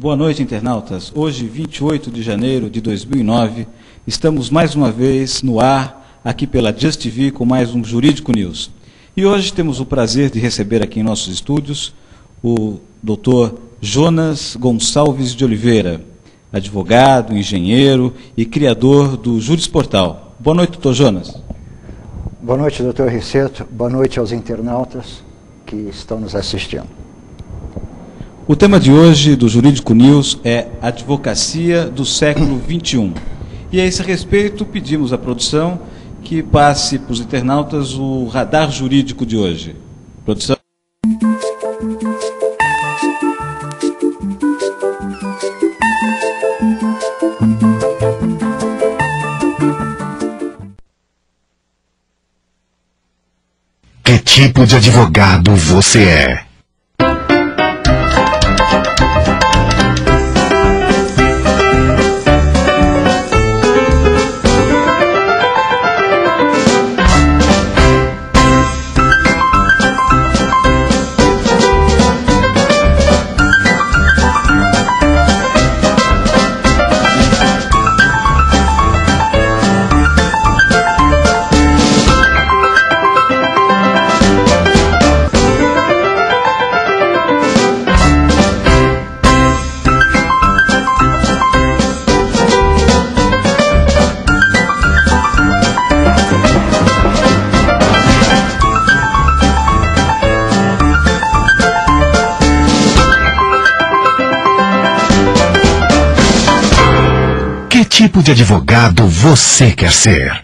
Boa noite, internautas. Hoje, 28 de janeiro de 2009, estamos mais uma vez no ar, aqui pela Just TV, com mais um Jurídico News. E hoje temos o prazer de receber aqui em nossos estúdios o Dr. Jonas Gonçalves de Oliveira, advogado, engenheiro e criador do Jurisportal. Boa noite, Dr. Jonas. Boa noite, Dr. Riceto. Boa noite aos internautas que estão nos assistindo. O tema de hoje do Jurídico News é Advocacia do século XXI. E a esse respeito pedimos à produção que passe para os internautas o radar jurídico de hoje. Produção. Que tipo de advogado você é? Que tipo de advogado você quer ser?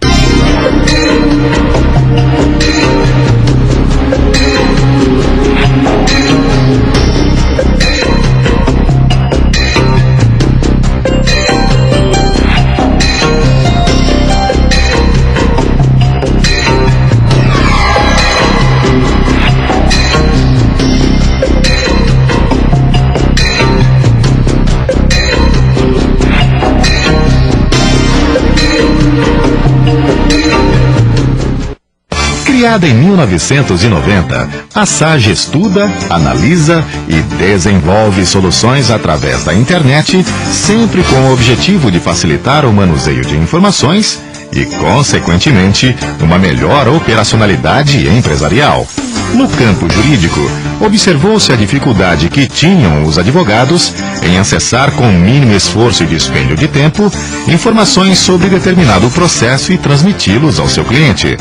Criada em 1990, a SAGE estuda, analisa e desenvolve soluções através da internet, sempre com o objetivo de facilitar o manuseio de informações e, consequentemente, uma melhor operacionalidade empresarial. No campo jurídico, observou-se a dificuldade que tinham os advogados em acessar com mínimo esforço e dispêndio de tempo informações sobre determinado processo e transmiti-los ao seu cliente.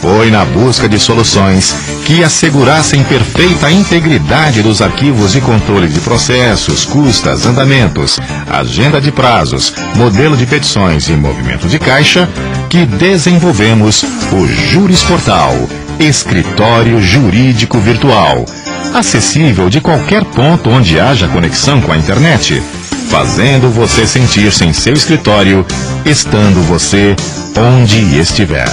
Foi na busca de soluções que assegurassem perfeita integridade dos arquivos de controle de processos, custas, andamentos, agenda de prazos, modelo de petições e movimento de caixa que desenvolvemos o Jurisportal, escritório jurídico virtual, acessível de qualquer ponto onde haja conexão com a internet, fazendo você sentir-se em seu escritório, estando você onde estiver.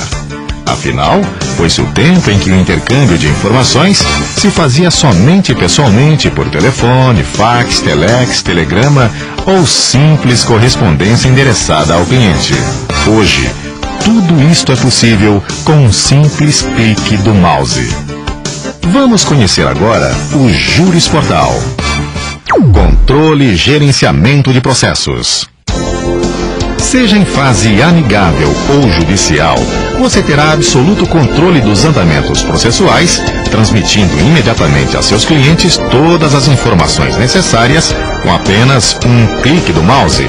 Afinal, foi-se o tempo em que o intercâmbio de informações se fazia somente pessoalmente por telefone, fax, telex, telegrama ou simples correspondência endereçada ao cliente. Hoje, tudo isto é possível com um simples clique do mouse. Vamos conhecer agora o Jurisportal. Controle e gerenciamento de processos. Seja em fase amigável ou judicial, você terá absoluto controle dos andamentos processuais, transmitindo imediatamente a seus clientes todas as informações necessárias com apenas um clique do mouse.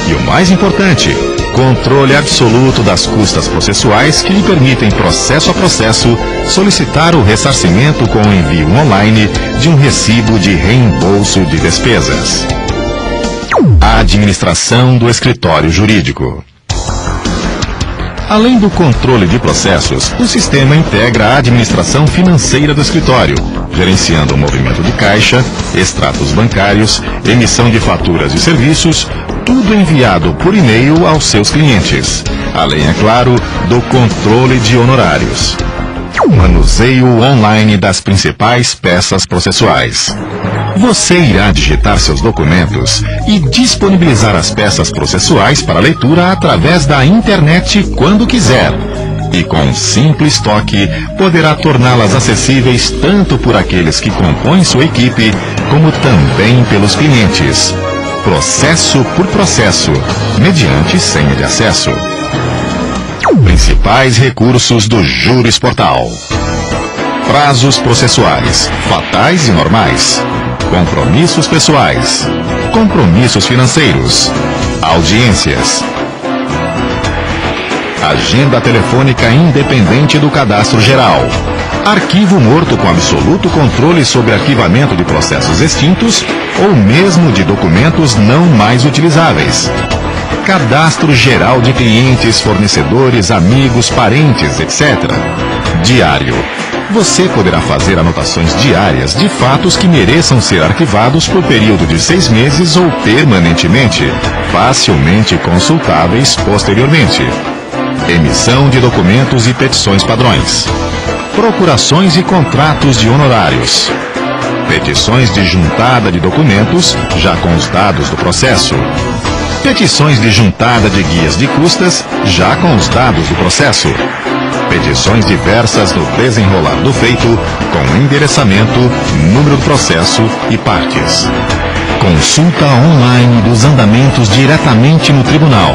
E o mais importante, controle absoluto das custas processuais que lhe permitem, processo a processo, solicitar o ressarcimento com o envio online de um recibo de reembolso de despesas. A administração do escritório jurídico. Além do controle de processos, o sistema integra a administração financeira do escritório, gerenciando o movimento de caixa, extratos bancários, emissão de faturas e serviços, tudo enviado por e-mail aos seus clientes. Além, é claro, do controle de honorários. Manuseio online das principais peças processuais. Você irá digitar seus documentos e disponibilizar as peças processuais para leitura através da internet quando quiser. E com um simples toque, poderá torná-las acessíveis tanto por aqueles que compõem sua equipe, como também pelos clientes. Processo por processo, mediante senha de acesso. Principais recursos do Juris Portal: prazos processuais, fatais e normais, compromissos pessoais, compromissos financeiros, audiências, agenda telefônica independente do cadastro geral, arquivo morto com absoluto controle sobre arquivamento de processos extintos ou mesmo de documentos não mais utilizáveis, cadastro geral de clientes, fornecedores, amigos, parentes, etc. Diário. Você poderá fazer anotações diárias de fatos que mereçam ser arquivados por período de 6 meses ou permanentemente, facilmente consultáveis posteriormente. Emissão de documentos e petições padrões. Procurações e contratos de honorários. Petições de juntada de documentos, já com os dados do processo. Petições de juntada de guias de custas, já com os dados do processo. Petições diversas no desenrolar do feito, com endereçamento, número do processo e partes. Consulta online dos andamentos diretamente no tribunal.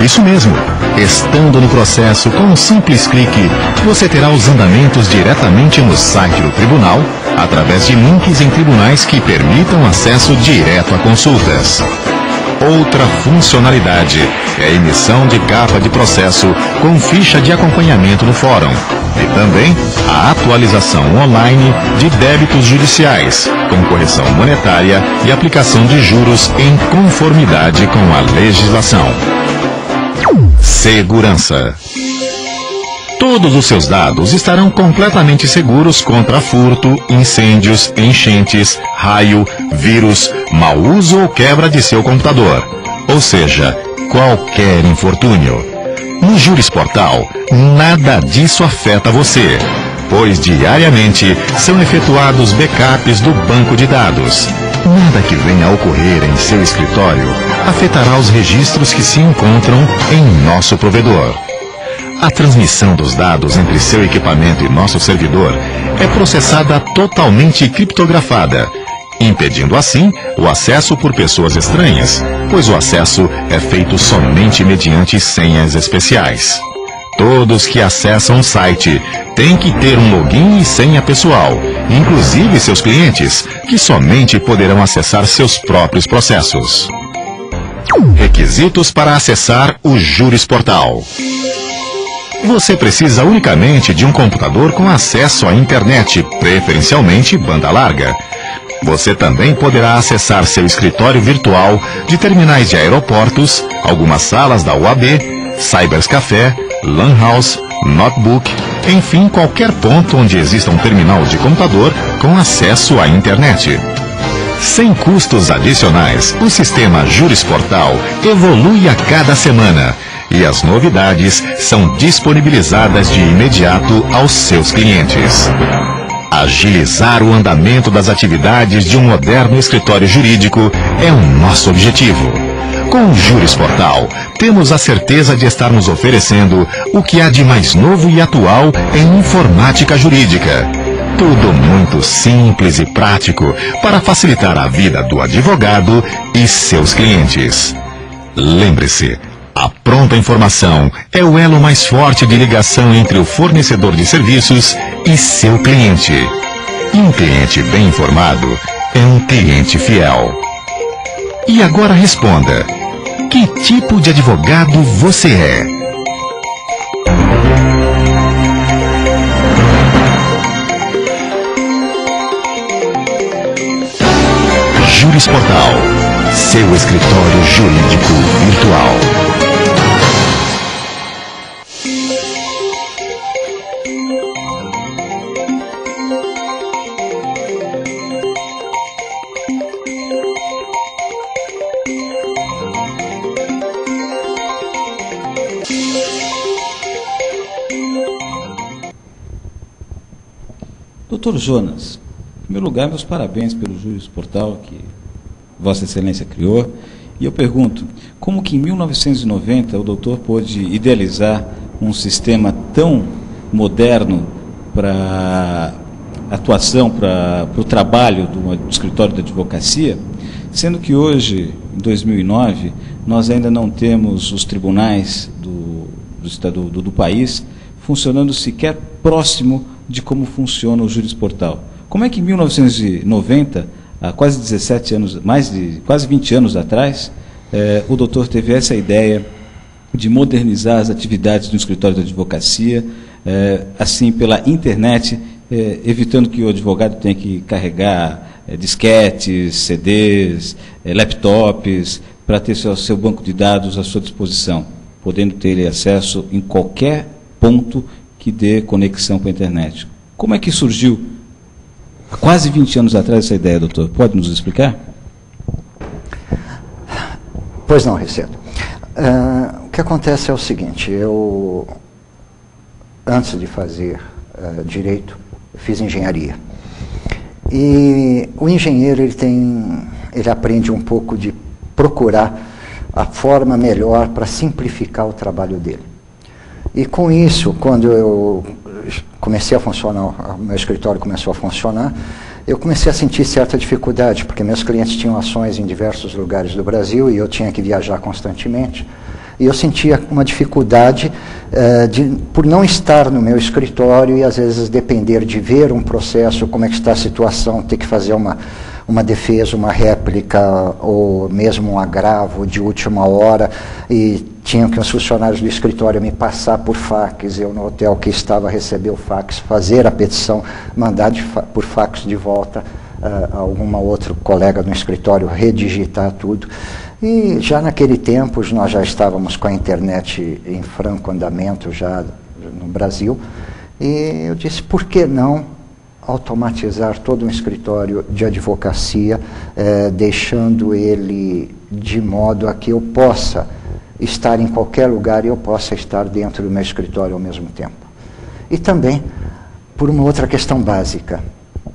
Isso mesmo, estando no processo com um simples clique, você terá os andamentos diretamente no site do tribunal, através de links em tribunais que permitam acesso direto a consultas. Outra funcionalidade é a emissão de capa de processo com ficha de acompanhamento no fórum e também a atualização online de débitos judiciais, com correção monetária e aplicação de juros em conformidade com a legislação. Segurança. Todos os seus dados estarão completamente seguros contra furto, incêndios, enchentes, raio, vírus, mau uso ou quebra de seu computador. Ou seja, qualquer infortúnio. No Juris Portal, nada disso afeta você, pois diariamente são efetuados backups do banco de dados. Nada que venha a ocorrer em seu escritório afetará os registros que se encontram em nosso provedor. A transmissão dos dados entre seu equipamento e nosso servidor é processada totalmente criptografada, impedindo assim o acesso por pessoas estranhas, pois o acesso é feito somente mediante senhas especiais. Todos que acessam o site têm que ter um login e senha pessoal, inclusive seus clientes, que somente poderão acessar seus próprios processos. Requisitos para acessar o Juris Portal. Você precisa unicamente de um computador com acesso à internet, preferencialmente banda larga. Você também poderá acessar seu escritório virtual de terminais de aeroportos, algumas salas da UAB, cyberscafé, lan house, notebook, enfim, qualquer ponto onde exista um terminal de computador com acesso à internet. Sem custos adicionais, o sistema Juris Portal evolui a cada semana e as novidades são disponibilizadas de imediato aos seus clientes. Agilizar o andamento das atividades de um moderno escritório jurídico é o nosso objetivo. Com o Juris Portal, temos a certeza de estarmos oferecendo o que há de mais novo e atual em informática jurídica. Tudo muito simples e prático para facilitar a vida do advogado e seus clientes. Lembre-se, a pronta informação é o elo mais forte de ligação entre o fornecedor de serviços e seu cliente. E um cliente bem informado é um cliente fiel. E agora responda: que tipo de advogado você é? Juris Portal, seu escritório jurídico virtual. Doutor Jonas, em primeiro lugar, meus parabéns pelo Juris Portal que Vossa Excelência criou. E eu pergunto, como que em 1990 o doutor pôde idealizar um sistema tão moderno para atuação, para o trabalho do escritório da advocacia, sendo que hoje, em 2009, nós ainda não temos os tribunais do país funcionando sequer próximo de como funciona o Jurisportal. Como é que em 1990, há quase 17 anos, quase 20 anos atrás, o doutor teve essa ideia de modernizar as atividades do escritório da advocacia, assim pela internet, evitando que o advogado tenha que carregar disquetes, CDs, laptops, para ter seu banco de dados à sua disposição, podendo ter acesso em qualquer ponto que dê conexão com a internet. Como é que surgiu, há quase 20 anos atrás, essa ideia, doutor? Pode nos explicar? Pois não, Receto. O que acontece é o seguinte, eu, antes de fazer direito, fiz engenharia. E o engenheiro, ele aprende um pouco de procurar a forma melhor para simplificar o trabalho dele. E com isso, quando eu comecei a funcionar, o meu escritório começou a funcionar, eu comecei a sentir certa dificuldade, porque meus clientes tinham ações em diversos lugares do Brasil e eu tinha que viajar constantemente. E eu sentia uma dificuldade por não estar no meu escritório e às vezes depender de ver um processo, como é que está a situação, ter que fazer uma defesa, uma réplica ou mesmo um agravo de última hora, e tinham que os funcionários do escritório me passar por fax, eu no hotel que estava a receber o fax, fazer a petição, mandar por fax de volta a algum outro colega no escritório, redigitar tudo. E já naquele tempo nós já estávamos com a internet em franco andamento já no Brasil, e eu disse, por que não automatizar todo um escritório de advocacia, deixando ele de modo a que eu possa estar em qualquer lugar e eu possa estar dentro do meu escritório ao mesmo tempo. E também por uma outra questão básica,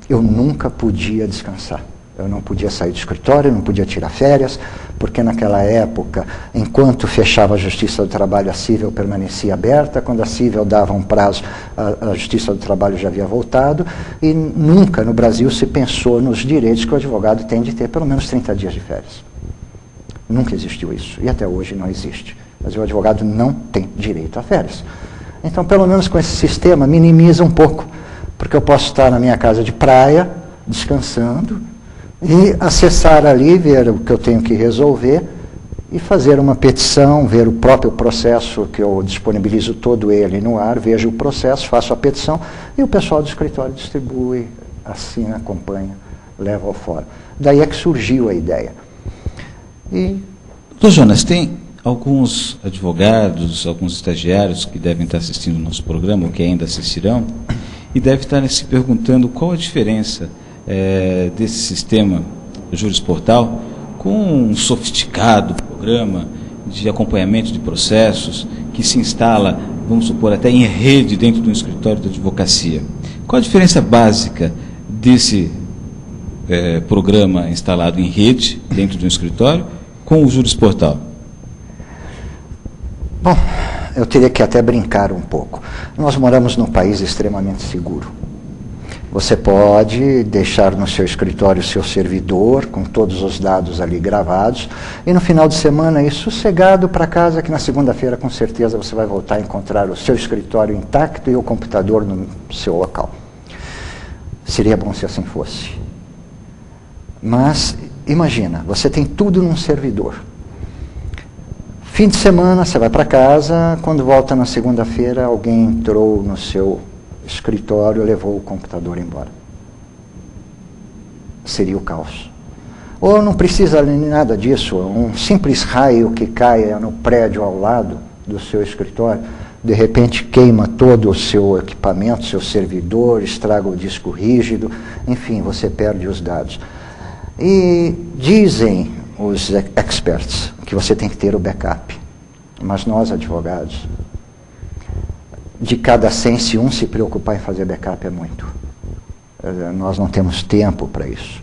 eu nunca podia descansar. Eu não podia sair do escritório, não podia tirar férias, porque naquela época, enquanto fechava a Justiça do Trabalho, a Cível permanecia aberta. Quando a Cível dava um prazo, a Justiça do Trabalho já havia voltado, e nunca no Brasil se pensou nos direitos que o advogado tem de ter pelo menos 30 dias de férias. Nunca existiu isso, e até hoje não existe. Mas o advogado não tem direito a férias. Então, pelo menos com esse sistema, minimiza um pouco, porque eu posso estar na minha casa de praia, descansando, e acessar ali, ver o que eu tenho que resolver e fazer uma petição, ver o próprio processo, que eu disponibilizo todo ele no ar, vejo o processo, faço a petição e o pessoal do escritório distribui, assina, acompanha, leva ao fórum. Daí é que surgiu a ideia. Doutor Jonas, tem alguns advogados, alguns estagiários que devem estar assistindo o nosso programa, ou que ainda assistirão, e devem estar se perguntando qual a diferença desse sistema Jurisportal com um sofisticado programa de acompanhamento de processos que se instala, vamos supor, até em rede dentro de um escritório de advocacia. Qual a diferença básica desse programa instalado em rede dentro de um escritório com o Jurisportal? Bom, eu teria que até brincar um pouco. Nós moramos num país extremamente seguro. Você pode deixar no seu escritório o seu servidor, com todos os dados ali gravados, e no final de semana ir sossegado para casa, que na segunda-feira com certeza você vai voltar a encontrar o seu escritório intacto e o computador no seu local. Seria bom se assim fosse. Mas, imagina, você tem tudo num servidor. Fim de semana, você vai para casa, quando volta na segunda-feira, alguém entrou no seu escritório, levou o computador embora. Seria o caos. Ou não precisa nada disso, um simples raio que caia no prédio ao lado do seu escritório, de repente queima todo o seu equipamento, seu servidor, estraga o disco rígido, enfim, você perde os dados. E dizem os experts que você tem que ter o backup, mas nós, advogados, de cada 100, se um se preocupar em fazer backup é muito. Nós não temos tempo para isso.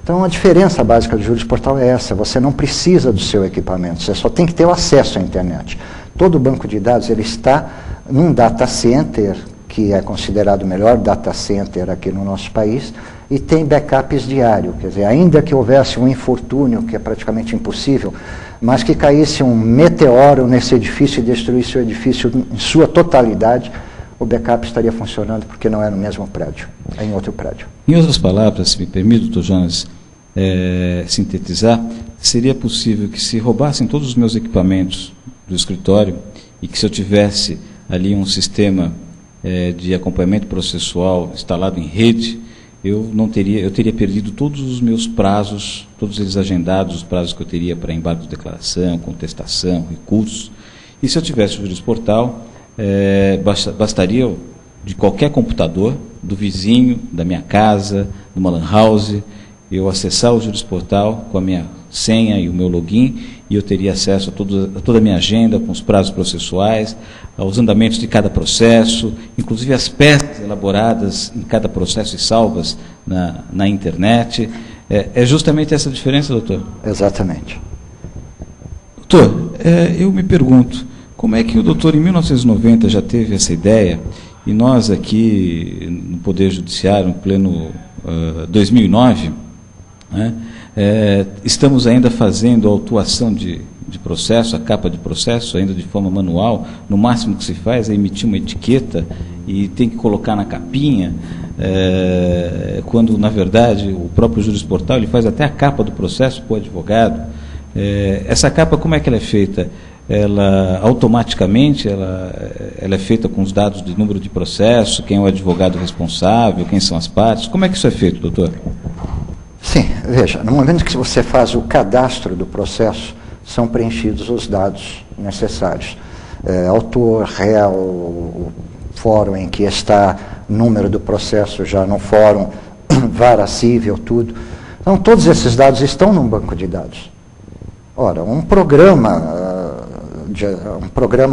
Então, a diferença básica do Jurisportal é essa: você não precisa do seu equipamento, você só tem que ter o acesso à internet. Todo o banco de dados ele está num data center, que é considerado o melhor data center aqui no nosso país, e tem backups diário, quer dizer, ainda que houvesse um infortúnio, que é praticamente impossível, mas que caísse um meteoro nesse edifício e destruísse o edifício em sua totalidade, o backup estaria funcionando porque não é no mesmo prédio, é em outro prédio. Em outras palavras, se me permite, Dr. Jonas, sintetizar, seria possível que se roubassem todos os meus equipamentos do escritório e que se eu tivesse ali um sistema de acompanhamento processual instalado em rede, eu teria perdido todos os meus prazos, todos eles agendados, os prazos que eu teria para embargo de declaração, contestação, recursos. E se eu tivesse o Jurisportal, bastaria de qualquer computador, do vizinho, da minha casa, de uma lan house, eu acessar o Jurisportal com a minha senha e o meu login, e eu teria acesso a toda a minha agenda, com os prazos processuais, aos andamentos de cada processo, inclusive as peças elaboradas em cada processo e salvas na internet. É justamente essa diferença, doutor? Exatamente. Doutor, eu me pergunto, como é que o doutor, em 1990, já teve essa ideia, e nós aqui no Poder Judiciário, no pleno 2009, né, estamos ainda fazendo a autuação de processo, a capa de processo, ainda de forma manual. No máximo que se faz é emitir uma etiqueta e tem que colocar na capinha, quando, na verdade, o próprio Jurisportal ele faz até a capa do processo para o advogado. Essa capa, como é que ela é feita? Ela automaticamente ela é feita com os dados de número de processo, quem é o advogado responsável, quem são as partes. Como é que isso é feito, doutor? Sim, veja, no momento que você faz o cadastro do processo, são preenchidos os dados necessários. Autor, réu, o fórum em que está, número do processo já no fórum, vara cível, tudo. Então, todos esses dados estão num banco de dados. Ora, um programa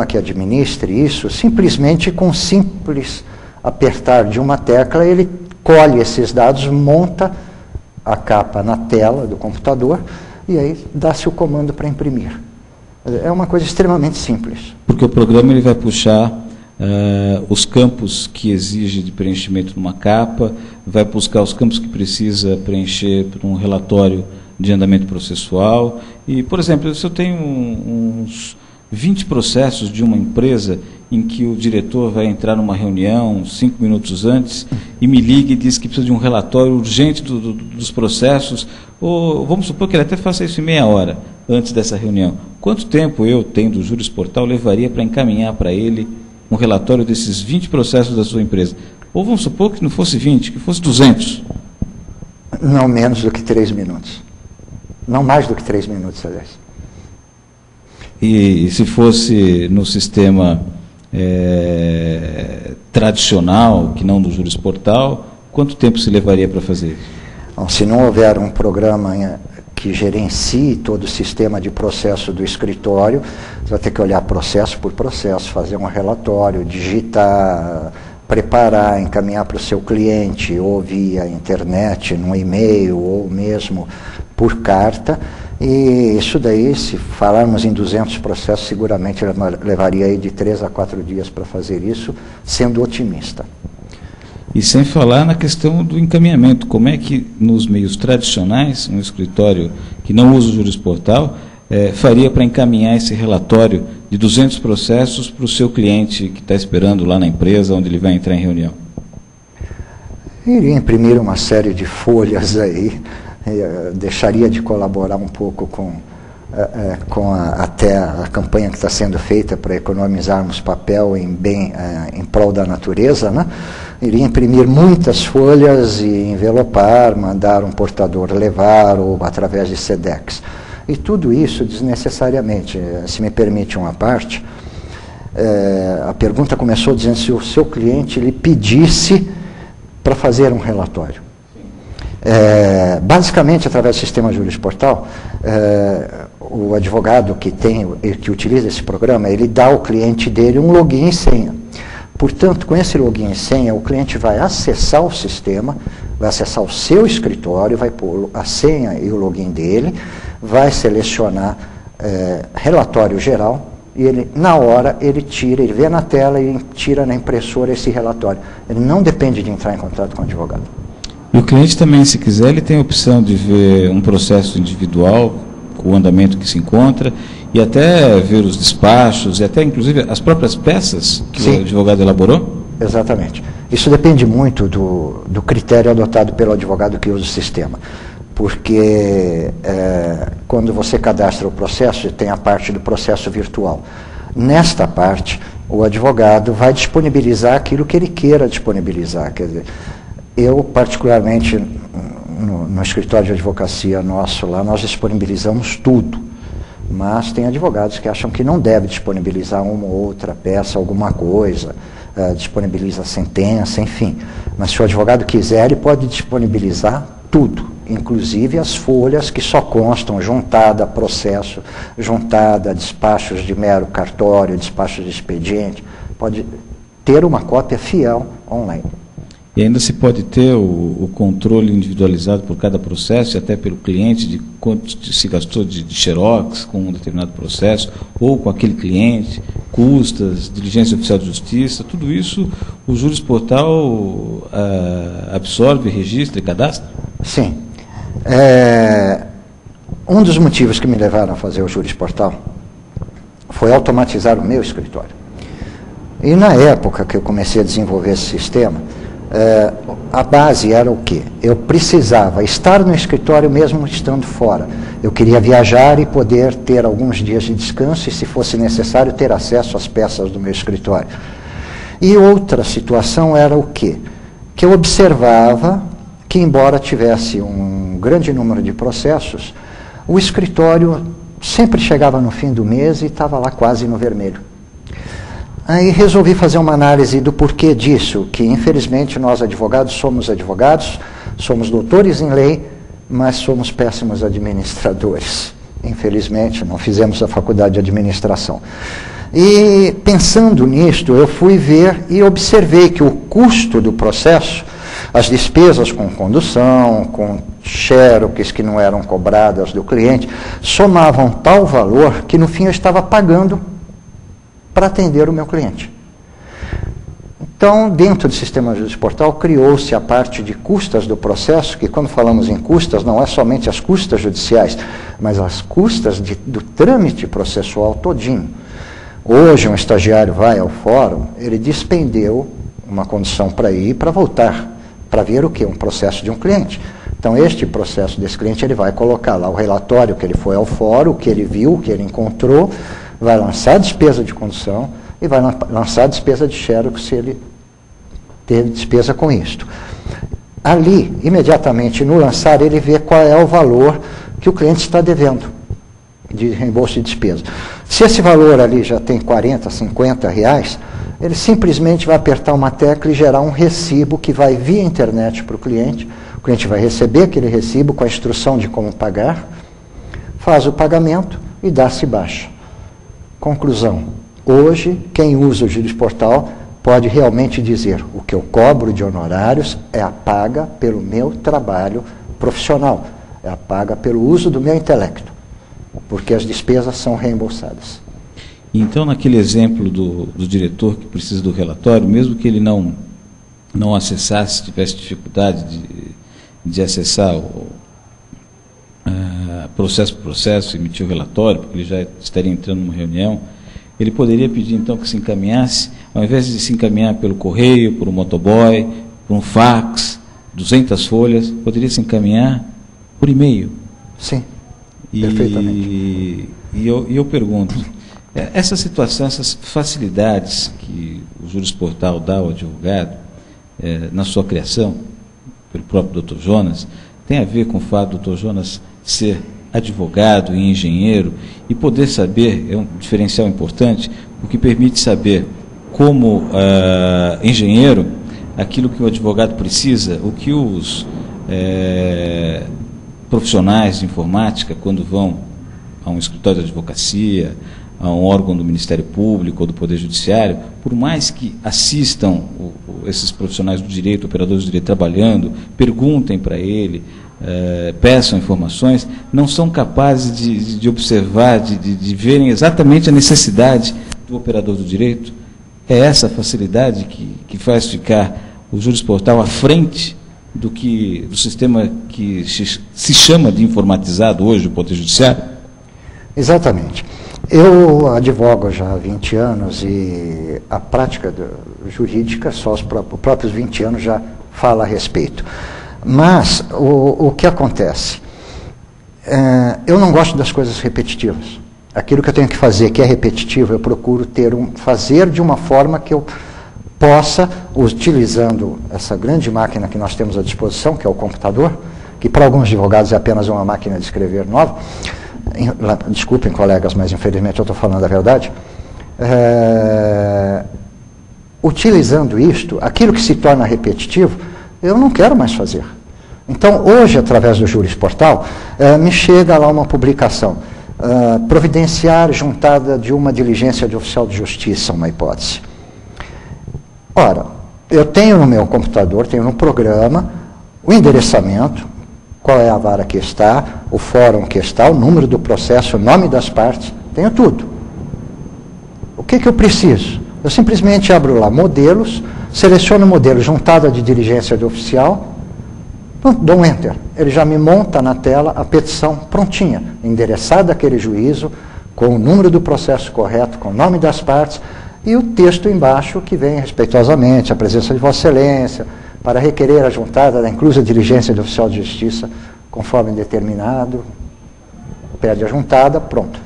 que administre isso, simplesmente com simples apertar de uma tecla, ele colhe esses dados, monta a capa na tela do computador e aí dá-se o comando para imprimir. É uma coisa extremamente simples. Porque o programa ele vai puxar os campos que exige de preenchimento numa capa, vai buscar os campos que precisa preencher para um relatório de andamento processual. E, por exemplo, se eu tenho uns 20 processos de uma empresa em que o diretor vai entrar numa reunião 5 minutos antes e me liga e diz que precisa de um relatório urgente dos processos, ou vamos supor que ele até faça isso em meia hora antes dessa reunião. Quanto tempo eu, tendo o Jurisportal, levaria para encaminhar para ele um relatório desses 20 processos da sua empresa? Ou vamos supor que não fosse 20, que fosse 200? Não menos do que 3 minutos. Não mais do que 3 minutos, aliás. E se fosse no sistema tradicional, que não do Jurisportal, quanto tempo se levaria para fazer isso? Bom, se não houver um programa que gerencie todo o sistema de processo do escritório, você vai ter que olhar processo por processo, fazer um relatório, digitar, preparar, encaminhar para o seu cliente, ou via internet, no e-mail, ou mesmo por carta. E isso daí, se falarmos em 200 processos, seguramente levaria aí de 3 a 4 dias para fazer isso, sendo otimista. E sem falar na questão do encaminhamento, como é que nos meios tradicionais, um escritório que não usa o Jurisportal, faria para encaminhar esse relatório de 200 processos para o seu cliente que está esperando lá na empresa onde ele vai entrar em reunião? Iria imprimir uma série de folhas aí, deixaria de colaborar um pouco com até a campanha que está sendo feita para economizarmos papel em prol da natureza, né? Iria imprimir muitas folhas e envelopar, mandar um portador levar ou através de SEDEX. E tudo isso desnecessariamente. Se me permite uma parte, a pergunta começou dizendo se o seu cliente lhe pedisse para fazer um relatório. Basicamente, através do sistema Jurisportal, o advogado que utiliza esse programa, ele dá ao cliente dele um login e senha. Portanto, com esse login e senha, o cliente vai acessar o sistema, vai acessar o seu escritório, vai pôr a senha e o login dele, vai selecionar relatório geral, e ele, na hora, ele vê na tela e tira na impressora esse relatório. Ele não depende de entrar em contato com o advogado. E o cliente também, se quiser, ele tem a opção de ver um processo individual, com o andamento que se encontra, e até ver os despachos, e até, inclusive, as próprias peças que o advogado elaborou? Exatamente. Isso depende muito do critério adotado pelo advogado que usa o sistema. Porque quando você cadastra o processo, tem a parte do processo virtual. Nesta parte, o advogado vai disponibilizar aquilo que ele queira disponibilizar. Quer dizer, eu, particularmente, no escritório de advocacia nosso lá, nós disponibilizamos tudo. Mas tem advogados que acham que não deve disponibilizar uma ou outra peça, alguma coisa, disponibiliza a sentença, enfim. Mas se o advogado quiser, ele pode disponibilizar tudo, inclusive as folhas que só constam juntada, processo, juntada, despachos de mero cartório, despachos de expediente, pode ter uma cópia fiel online. E ainda se pode ter o controle individualizado por cada processo, e até pelo cliente, de quanto se gastou de xerox com um determinado processo, ou com aquele cliente, custas, diligência oficial de justiça, tudo isso o Jurisportal absorve, registra e cadastra? Sim. Um dos motivos que me levaram a fazer o Jurisportal foi automatizar o meu escritório. E na época que eu comecei a desenvolver esse sistema, a base era o quê? Eu precisava estar no escritório mesmo estando fora. Eu queria viajar e poder ter alguns dias de descanso e, se fosse necessário, ter acesso às peças do meu escritório. E outra situação era o quê? Que eu observava que, embora tivesse um grande número de processos, o escritório sempre chegava no fim do mês e estava lá quase no vermelho. Aí resolvi fazer uma análise do porquê disso, que infelizmente nós advogados, somos doutores em lei, mas somos péssimos administradores. Infelizmente, não fizemos a faculdade de administração. E pensando nisto, eu fui ver e observei que o custo do processo, as despesas com condução, com xerox que não eram cobradas do cliente, somavam tal valor que no fim eu estava pagando para atender o meu cliente. Então, dentro do sistema Jurisportal, criou-se a parte de custas do processo, que quando falamos em custas, não é somente as custas judiciais, mas as custas do trâmite processual todinho. Hoje, um estagiário vai ao fórum, ele despendeu uma condição para ir e para voltar, para ver o que? Um processo de um cliente. Então, este processo desse cliente, ele vai colocar lá o relatório que ele foi ao fórum, o que ele viu, o que ele encontrou, vai lançar a despesa de condução e vai lançar a despesa de xerox se ele teve despesa com isto. Ali, imediatamente no lançar, ele vê qual é o valor que o cliente está devendo de reembolso de despesa. Se esse valor ali já tem 40, 50 reais, ele simplesmente vai apertar uma tecla e gerar um recibo que vai via internet para o cliente vai receber aquele recibo com a instrução de como pagar, faz o pagamento e dá-se baixa. Conclusão, hoje quem usa o Jurisportal pode realmente dizer: o que eu cobro de honorários é a paga pelo meu trabalho profissional, é a paga pelo uso do meu intelecto, porque as despesas são reembolsadas. Então, naquele exemplo do diretor que precisa do relatório, mesmo que ele não acessasse, tivesse dificuldade de acessar o processo por processo, emitir o relatório, porque ele já estaria entrando numa reunião, ele poderia pedir então que se encaminhasse, ao invés de se encaminhar pelo correio, por um motoboy, por um fax, 200 folhas, poderia se encaminhar por e-mail. Sim, perfeitamente. E eu pergunto, essa situação, essas facilidades que o Jurisportal dá ao advogado, na sua criação, pelo próprio Dr. Jonas, tem a ver com o fato do Dr. Jonas ser advogado e engenheiro e poder saber, é um diferencial importante, porque permite saber como engenheiro aquilo que o advogado precisa, o que os profissionais de informática, quando vão a um escritório de advocacia, a um órgão do Ministério Público ou do Poder Judiciário, por mais que assistam esses profissionais do direito, operadores do direito trabalhando, perguntem para ele peçam informações, não são capazes de observar, de verem exatamente a necessidade do operador do direito? É essa facilidade que faz ficar o Jurisportal à frente do sistema que se chama de informatizado hoje, o Poder Judiciário? Exatamente. Eu advogo já há 20 anos e a prática jurídica, só os próprios 20 anos já fala a respeito. Mas o que acontece? Eu não gosto das coisas repetitivas. Aquilo que eu tenho que fazer, que é repetitivo, eu procuro fazer de uma forma que eu possa, utilizando essa grande máquina que nós temos à disposição, que é o computador, que para alguns advogados é apenas uma máquina de escrever nova. Desculpem, colegas, mas infelizmente eu estou falando a verdade. Utilizando isto, aquilo que se torna repetitivo, eu não quero mais fazer. Então, hoje, através do Jurisportal, me chega lá uma publicação. Providenciar juntada de uma diligência de oficial de justiça, uma hipótese. Ora, eu tenho no meu computador, tenho no programa, o endereçamento, qual é a vara que está, o fórum que está, o número do processo, o nome das partes, tenho tudo. O que eu preciso? Eu simplesmente abro lá modelos, seleciono o modelo juntada de diligência de oficial, dou um enter. Ele já me monta na tela a petição prontinha, endereçada àquele juízo, com o número do processo correto, com o nome das partes, e o texto embaixo que vem respeitosamente, a presença de Vossa Excelência, para requerer a juntada da inclusa diligência do oficial de justiça, conforme determinado, pede a juntada, pronto.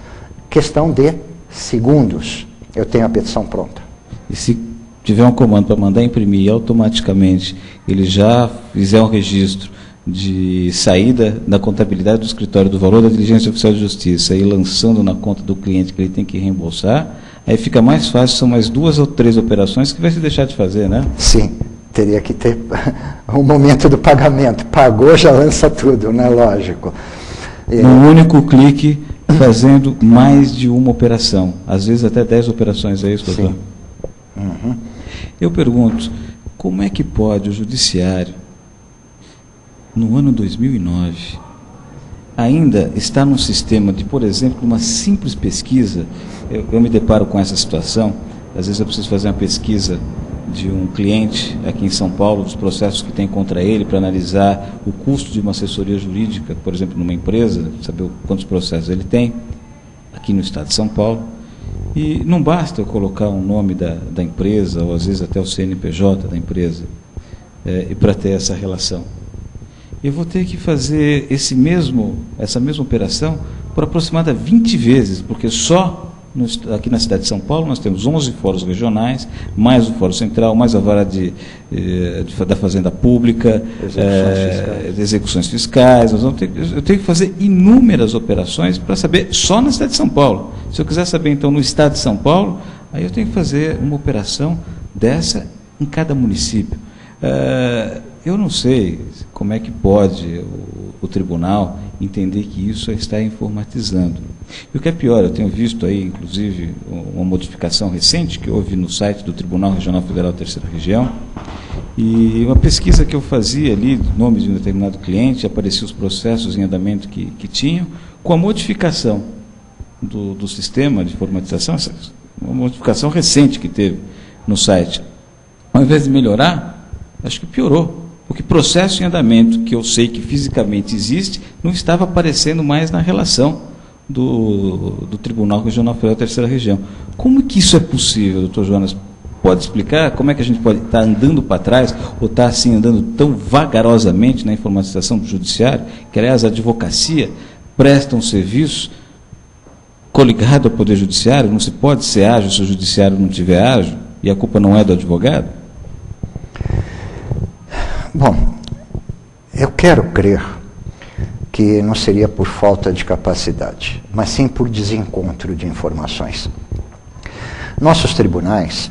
Questão de segundos, eu tenho a petição pronta. E se tiver um comando para mandar imprimir e automaticamente ele já fizer um registro de saída da contabilidade do escritório do valor da diligência oficial de justiça e lançando na conta do cliente que ele tem que reembolsar, aí fica mais fácil, são mais 2 ou 3 operações que vai se deixar de fazer, né? Sim, teria que ter o momento do pagamento. Pagou, já lança tudo, né? Lógico. Num único clique, fazendo mais de uma operação, às vezes até 10 operações, é isso, doutor? Sim. Uhum. Eu pergunto, como é que pode o Judiciário, no ano 2009, ainda estar num sistema de, por exemplo, uma simples pesquisa? Eu me deparo com essa situação, às vezes eu preciso fazer uma pesquisa de um cliente aqui em São Paulo, dos processos que tem contra ele, para analisar o custo de uma assessoria jurídica, por exemplo, numa empresa, saber quantos processos ele tem, aqui no estado de São Paulo. E não basta eu colocar um nome da empresa, ou às vezes até o CNPJ da empresa, para ter essa relação. Eu vou ter que fazer essa mesma operação por aproximadamente 20 vezes, porque só aqui na cidade de São Paulo nós temos 11 fóruns regionais, mais o Fórum Central, mais a vara da Fazenda Pública, execuções fiscais. Eu tenho que fazer inúmeras operações para saber só na cidade de São Paulo. Se eu quiser saber, então, no estado de São Paulo, aí eu tenho que fazer uma operação dessa em cada município. Eu não sei como é que pode o tribunal entender que isso está informatizando. E o que é pior, eu tenho visto aí, inclusive, uma modificação recente que houve no site do Tribunal Regional Federal Terceira Região, e uma pesquisa que eu fazia ali, nome de um determinado cliente, apareciam os processos em andamento que tinham, com a modificação do sistema de informatização, uma modificação recente que teve no site. Ao invés de melhorar, acho que piorou. Porque processo em andamento, que eu sei que fisicamente existe, não estava aparecendo mais na relação do Tribunal Regional Federal da Terceira Região. Como que isso é possível, doutor Jonas? Pode explicar como é que a gente pode estar andando para trás, ou estar assim andando tão vagarosamente na informatização do Judiciário, que, aliás, a advocacia presta um serviço coligado ao Poder Judiciário? Não se pode ser ágil se o Judiciário não estiver ágil, e a culpa não é do advogado? Bom, eu quero crer que não seria por falta de capacidade, mas sim por desencontro de informações. Nossos tribunais,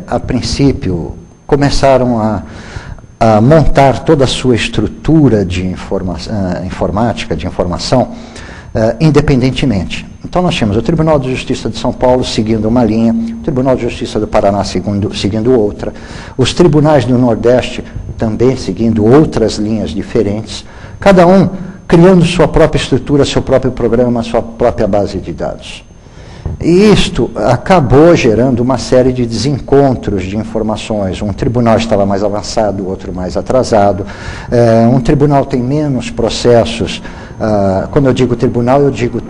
a princípio, começaram a montar toda a sua estrutura de informática, de informação, independentemente. Então nós tínhamos o Tribunal de Justiça de São Paulo seguindo uma linha, o Tribunal de Justiça do Paraná seguindo outra, os tribunais do Nordeste também seguindo outras linhas diferentes, cada um criando sua própria estrutura, seu próprio programa, sua própria base de dados. E isto acabou gerando uma série de desencontros de informações. Um tribunal estava mais avançado, outro mais atrasado. Um tribunal tem menos processos. Quando eu digo tribunal, eu digo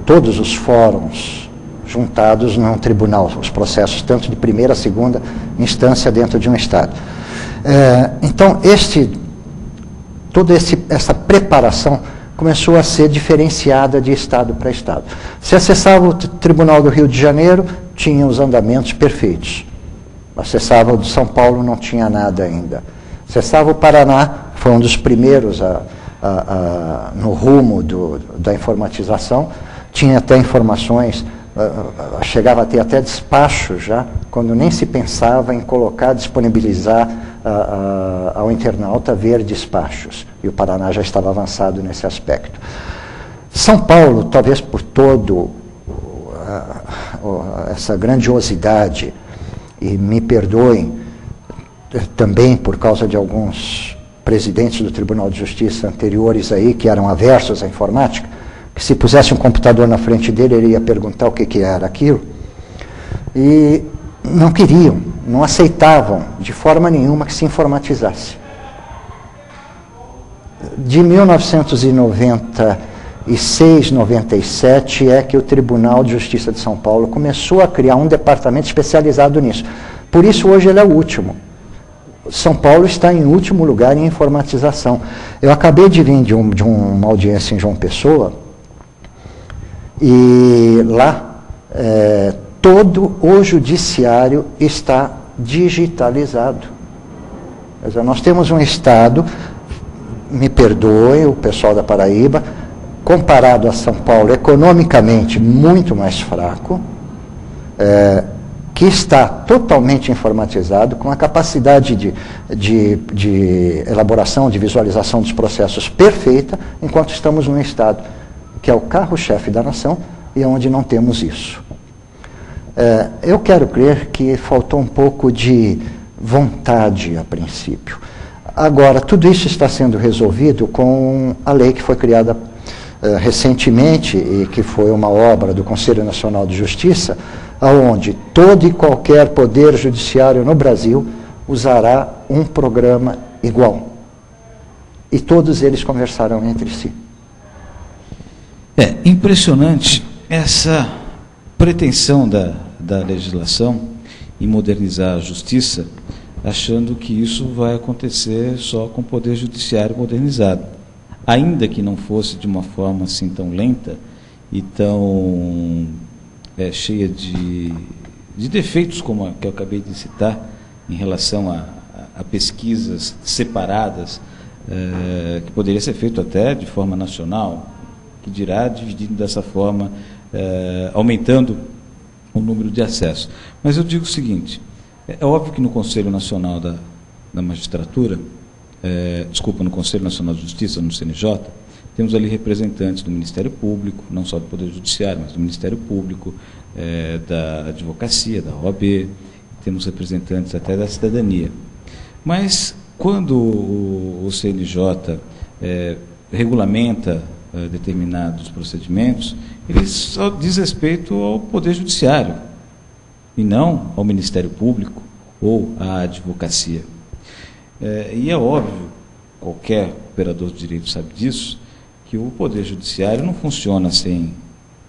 todos os fóruns juntados num tribunal, os processos tanto de primeira a segunda instância dentro de um Estado. Então, toda essa preparação começou a ser diferenciada de Estado para Estado. Se acessava o Tribunal do Rio de Janeiro, tinha os andamentos perfeitos. Acessava o de São Paulo, não tinha nada ainda. Acessava o Paraná, foi um dos primeiros no rumo da informatização, tinha até informações, chegava a ter até despacho já, quando nem se pensava em colocar, disponibilizar ao internauta ver despachos. E o Paraná já estava avançado nesse aspecto. São Paulo, talvez por todo essa grandiosidade, e me perdoem também por causa de alguns presidentes do Tribunal de Justiça anteriores aí, que eram aversos à informática, que se pusesse um computador na frente dele, ele ia perguntar o que era aquilo, e não queriam, não aceitavam de forma nenhuma que se informatizasse. De 1996, 97 é que o Tribunal de Justiça de São Paulo começou a criar um departamento especializado nisso. Por isso hoje ele é o último. São Paulo está em último lugar em informatização. Eu acabei de vir de uma audiência em João Pessoa, e lá todo o judiciário está digitalizado. Quer dizer, nós temos um Estado, me perdoe o pessoal da Paraíba, comparado a São Paulo, economicamente muito mais fraco, que está totalmente informatizado, com a capacidade de elaboração, de visualização dos processos perfeita, enquanto estamos num Estado que é o carro-chefe da nação e onde não temos isso. Eu quero crer que faltou um pouco de vontade a princípio. Agora, tudo isso está sendo resolvido com a lei que foi criada recentemente e que foi uma obra do Conselho Nacional de Justiça, onde todo e qualquer poder judiciário no Brasil usará um programa igual. E todos eles conversarão entre si. É impressionante essa pretensão da legislação em modernizar a justiça, achando que isso vai acontecer só com o poder judiciário modernizado. Ainda que não fosse de uma forma assim tão lenta e tão cheia de defeitos como a que eu acabei de citar, em relação a pesquisas separadas, que poderia ser feito até de forma nacional, que dirá dividindo dessa forma, aumentando o número de acessos. Mas eu digo o seguinte, é óbvio que no Conselho Nacional da Magistratura, no Conselho Nacional de Justiça, no CNJ, temos ali representantes do Ministério Público, não só do Poder Judiciário, mas do Ministério Público, da Advocacia, da OAB, temos representantes até da cidadania. Mas quando o CNJ regulamenta determinados procedimentos, ele só diz respeito ao Poder Judiciário, e não ao Ministério Público ou à Advocacia. E é óbvio, qualquer operador de direito sabe disso, que o Poder Judiciário não funciona sem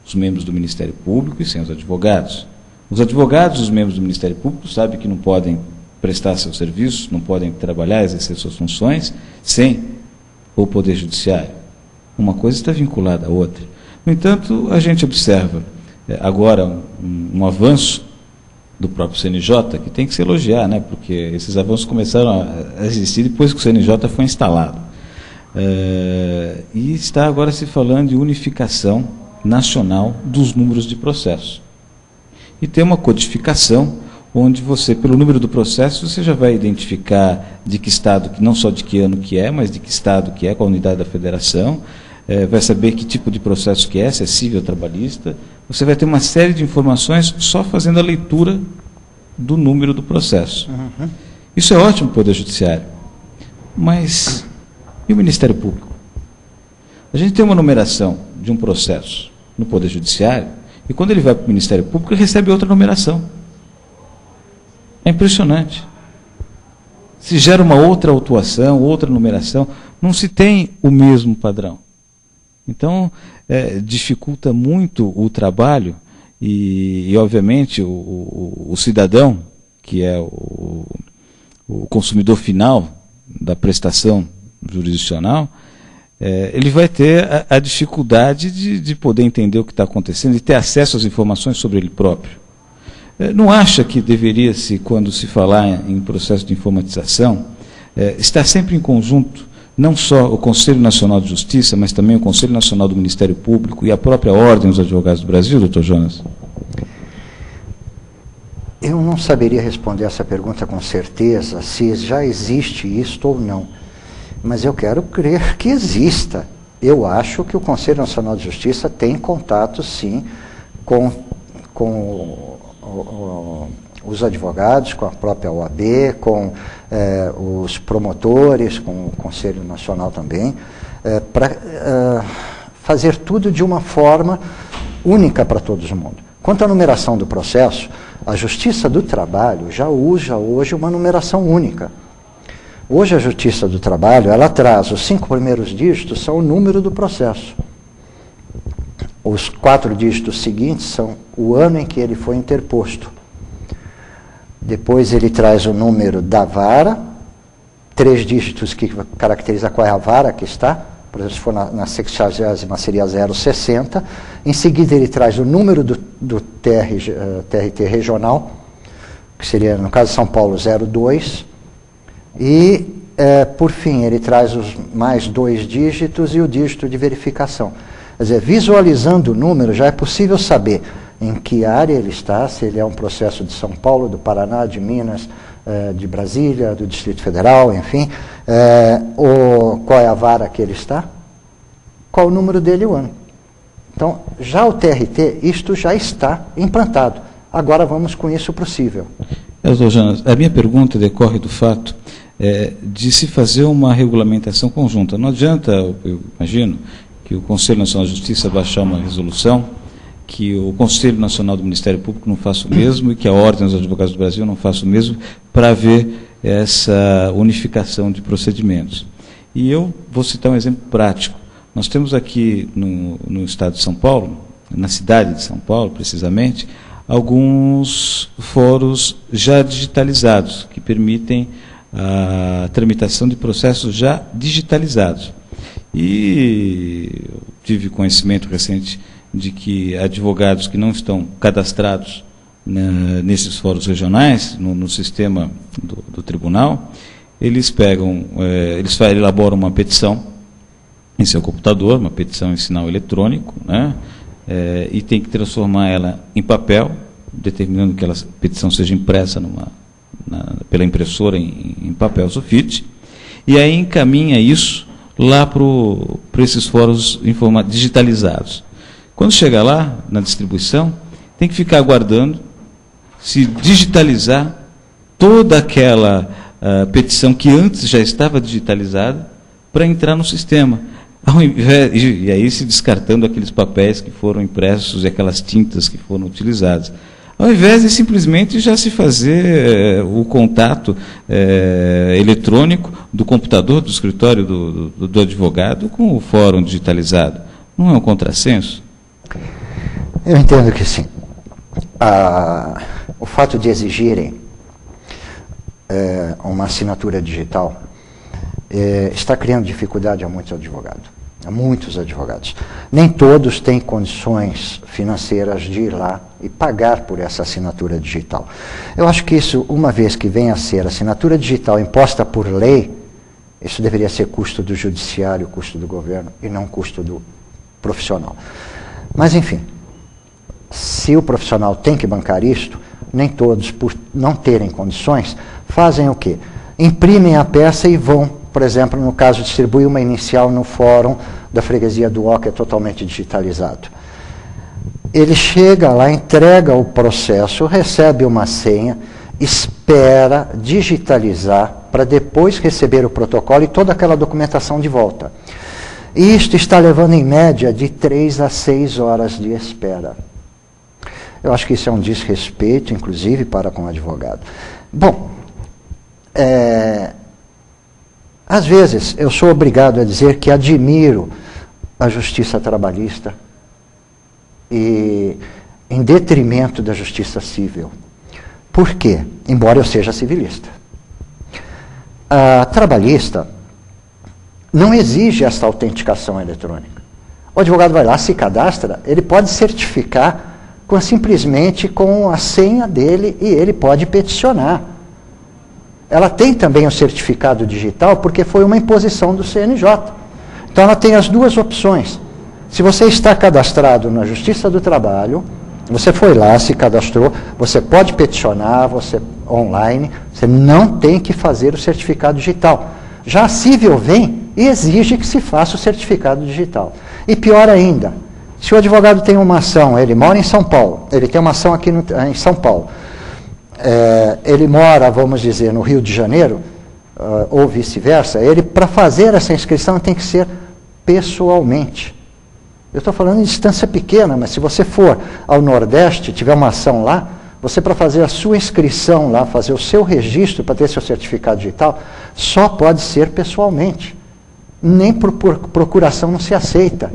os membros do Ministério Público e sem os advogados. Os advogados e os membros do Ministério Público sabem que não podem prestar seus serviços, não podem trabalhar, exercer suas funções sem o Poder Judiciário. Uma coisa está vinculada à outra. No entanto, a gente observa agora um avanço do próprio CNJ, que tem que se elogiar, né, porque esses avanços começaram a existir depois que o CNJ foi instalado. E está agora se falando de unificação nacional dos números de processo. E tem uma codificação onde você, pelo número do processo, você já vai identificar de que estado, não só de que ano que é, mas de que estado que é, qual a unidade da federação, vai saber que tipo de processo que é, se é civil ou trabalhista. Você vai ter uma série de informações só fazendo a leitura do número do processo. Uhum. Isso é ótimo para o Poder Judiciário, Mas e o Ministério Público? A gente tem uma numeração de um processo no Poder Judiciário, e quando ele vai para o Ministério Público, ele recebe outra numeração. É impressionante. Se gera uma outra autuação, outra numeração, não se tem o mesmo padrão. Então, dificulta muito o trabalho e obviamente, o cidadão, que é o consumidor final da prestação jurisdicional, ele vai ter a dificuldade de poder entender o que está acontecendo e ter acesso às informações sobre ele próprio. Não acha que deveria-se, quando se falar em processo de informatização, estar sempre em conjunto, não só o Conselho Nacional de Justiça, mas também o Conselho Nacional do Ministério Público e a própria Ordem dos Advogados do Brasil, doutor Jonas? Eu não saberia responder essa pergunta com certeza, se já existe isto ou não. Mas eu quero crer que exista. Eu acho que o Conselho Nacional de Justiça tem contato, sim, com os advogados, com a própria OAB, com os promotores, com o Conselho Nacional também, para fazer tudo de uma forma única para todo mundo. Quanto à numeração do processo, a Justiça do Trabalho já usa hoje uma numeração única. Hoje a Justiça do Trabalho, ela traz os 5 primeiros dígitos, são o número do processo. Os 4 dígitos seguintes são o ano em que ele foi interposto. Depois ele traz o número da vara, 3 dígitos que caracteriza qual é a vara que está. Por exemplo, se for na 60ª seria 060. Em seguida ele traz o número do TRT regional, que seria, no caso de São Paulo, 02. E, por fim, ele traz os mais 2 dígitos e o dígito de verificação. Quer dizer, visualizando o número, já é possível saber em que área ele está, se ele é um processo de São Paulo, do Paraná, de Minas, de Brasília, do Distrito Federal, enfim, qual é a vara que ele está, qual o número dele e o ano. Então, já o TRT, isto já está implantado. Agora vamos com isso possível. Doutor Jonas, a minha pergunta decorre do fato de se fazer uma regulamentação conjunta. Não adianta, eu imagino, que o Conselho Nacional de Justiça baixar uma resolução, que o Conselho Nacional do Ministério Público não faça o mesmo e que a Ordem dos Advogados do Brasil não faça o mesmo, para haver essa unificação de procedimentos. E eu vou citar um exemplo prático. Nós temos aqui no estado de São Paulo, na cidade de São Paulo, precisamente, alguns fóruns já digitalizados, que permitem a tramitação de processos já digitalizados. E eu tive conhecimento recente de que advogados que não estão cadastrados nesses fóruns regionais, no sistema do tribunal, eles elaboram uma petição em seu computador, uma petição em sinal eletrônico, né, e tem que transformar ela em papel, determinando que a petição seja impressa pela impressora em papel sulfite, e aí encaminha isso lá para esses fóruns digitalizados. Quando chega lá, na distribuição, tem que ficar aguardando se digitalizar toda aquela petição que antes já estava digitalizada para entrar no sistema. E aí se descartando aqueles papéis que foram impressos e aquelas tintas que foram utilizadas. Ao invés de simplesmente já se fazer o contato eletrônico do computador, do escritório do advogado com o fórum digitalizado. Não é um contrassenso? Eu entendo que sim. O fato de exigirem uma assinatura digital está criando dificuldade a muitos advogados. Nem todos têm condições financeiras de ir lá e pagar por essa assinatura digital. Eu acho que isso, uma vez que venha a ser assinatura digital imposta por lei, isso deveria ser custo do judiciário, custo do governo, e não custo do profissional. Mas, enfim, se o profissional tem que bancar isto, nem todos, por não terem condições, fazem o quê? Imprimem a peça e vão, por exemplo, no caso, distribuir uma inicial no fórum da freguesia do Ó, que é totalmente digitalizado. Ele chega lá, entrega o processo, recebe uma senha, espera digitalizar para depois receber o protocolo e toda aquela documentação de volta. E isto está levando em média de 3 a 6 horas de espera. Eu acho que isso é um desrespeito, inclusive, para com o advogado. Bom, às vezes eu sou obrigado a dizer que admiro a justiça trabalhista e em detrimento da justiça civil. Por quê? Embora eu seja civilista. A trabalhista não exige essa autenticação eletrônica. O advogado vai lá, se cadastra, ele pode certificar simplesmente com a senha dele e ele pode peticionar. Ela tem também o certificado digital porque foi uma imposição do CNJ. Então ela tem as duas opções. Se você está cadastrado na Justiça do Trabalho, você foi lá, se cadastrou, você pode peticionar, você online, você não tem que fazer o certificado digital. Já a civil vem e exige que se faça o certificado digital. E pior ainda, se o advogado tem uma ação, ele mora em São Paulo, ele tem uma ação aqui em São Paulo, ele mora, vamos dizer, no Rio de Janeiro, ou vice-versa, ele, para fazer essa inscrição, tem que ser pessoalmente. Eu estou falando em distância pequena, mas se você for ao Nordeste, tiver uma ação lá, você, para fazer a sua inscrição lá, fazer o seu registro para ter seu certificado digital, só pode ser pessoalmente. Nem por procuração não se aceita.